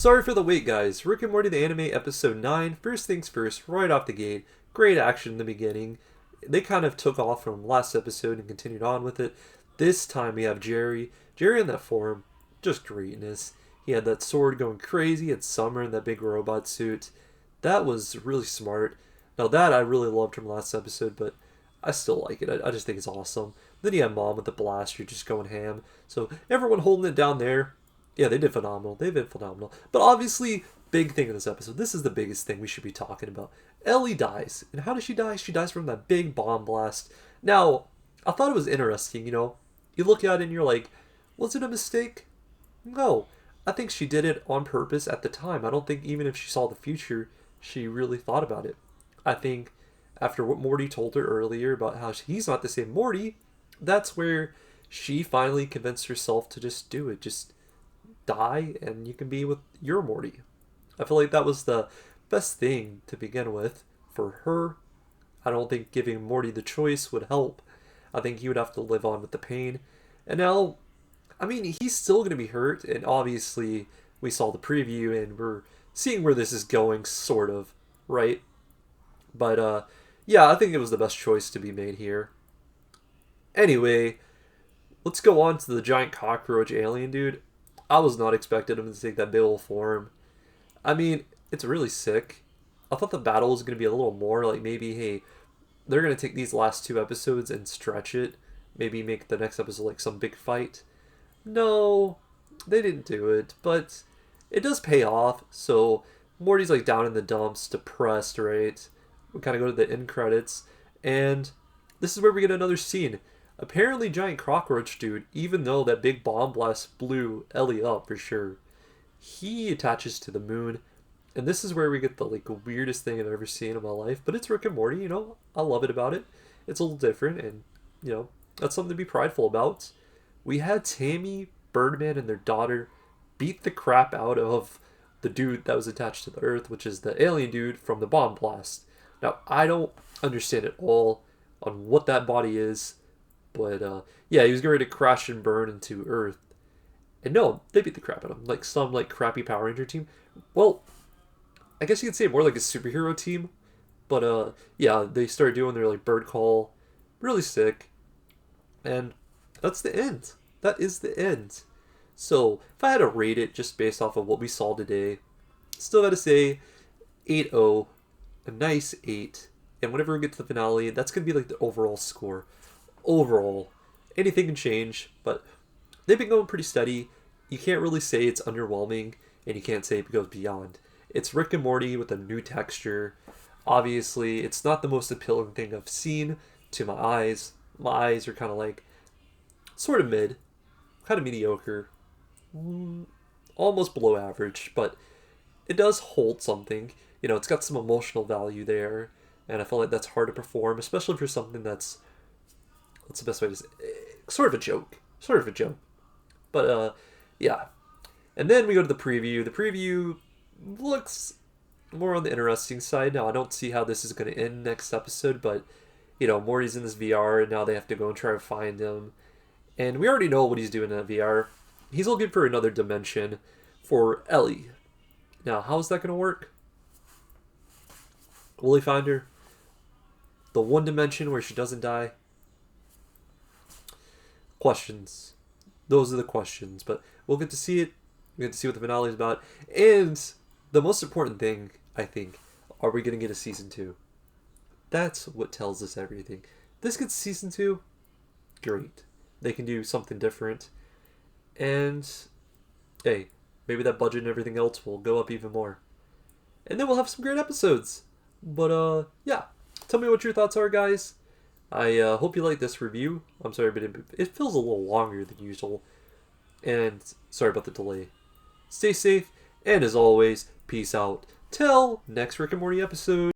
Sorry for the wait, guys. Rick and Morty the Anime Episode 9. First things first, right off the gate. Great action in the beginning. They kind of took off from last episode and continued on with it. This time we have Jerry. Jerry in that form, just greatness. He had that sword going crazy. It's Summer in that big robot suit. That was really smart. Now that I really loved from last episode, but I still like it. I just think it's awesome. Then you have Mom with the blaster just going ham. So everyone holding it down there. Yeah, they did phenomenal. They've been phenomenal. But obviously, big thing in this episode. This is the biggest thing we should be talking about. Ellie dies. And how does she die? She dies from that big bomb blast. Now, I thought it was interesting, you know. You look at it and you're like, was it a mistake? No. I think she did it on purpose at the time. I don't think even if she saw the future, she really thought about it. I think after what Morty told her earlier about how he's not the same Morty, that's where she finally convinced herself to just do it. Just die and you can be with your Morty. I feel like that was the best thing to begin with for her. I don't think giving Morty the choice would help. I think he would have to live on with the pain. And now, I mean, he's still going to be hurt, and obviously we saw the preview and we're seeing where this is going, sort of, right? But yeah, I think it was the best choice to be made here. Anyway, let's go on to the giant cockroach alien dude. I was not expecting him to take that big old form. I mean, it's really sick. I thought the battle was going to be a little more like maybe, hey, they're going to take these last two episodes and stretch it. Maybe make the next episode like some big fight. No, they didn't do it, but it does pay off. So Morty's like down in the dumps, depressed, right? We kind of go to the end credits, and this is where we get another scene. Apparently, giant cockroach dude, even though that big bomb blast blew Ellie up for sure, he attaches to the moon, and this is where we get the like weirdest thing I've ever seen in my life. But it's Rick and Morty, you know. I love it about it. It's a little different, and you know that's something to be prideful about. We had Tammy, Birdman, and their daughter beat the crap out of the dude that was attached to the Earth, which is the alien dude from the bomb blast. Now I don't understand at all on what that body is. But yeah, he was getting ready to crash and burn into Earth. And no, they beat the crap out of him. Like some like crappy Power Ranger team. Well, I guess you could say more like a superhero team. But yeah, they started doing their like bird call. Really sick. And that's the end. That is the end. So if I had to rate it just based off of what we saw today, still gotta say 8-0. A nice 8. And whenever we get to the finale, that's gonna be like the overall score. Overall, anything can change, but they've been going pretty steady. You can't really say it's underwhelming, and you can't say it goes beyond. It's Rick and Morty with a new texture. Obviously, it's not the most appealing thing I've seen to my eyes. My eyes are kind of like, sort of mid, kind of mediocre, almost below average, but it does hold something. You know, it's got some emotional value there, and I feel like that's hard to perform, especially for something that's, what's the best way to say it? Sort of a joke. Sort of a joke. But, yeah. And then we go to the preview. The preview looks more on the interesting side. Now, I don't see how this is going to end next episode, but, you know, Morty's in this VR, and now they have to go and try to find him. And we already know what he's doing in that VR. He's looking for another dimension for Ellie. Now, how's that going to work? Will he find her? The one dimension where she doesn't die? Questions. Those are the questions, but we'll get to see it. We'll get to see what the finale is about. And the most important thing, I think, are we going to get a season 2? That's what tells us everything. This gets season 2, great. They can do something different. And, hey, maybe that budget and everything else will go up even more. And then we'll have some great episodes. But, yeah. Tell me what your thoughts are, guys. I hope you like this review. I'm sorry, but it feels a little longer than usual. And sorry about the delay. Stay safe, and as always, peace out. Till next Rick and Morty episode.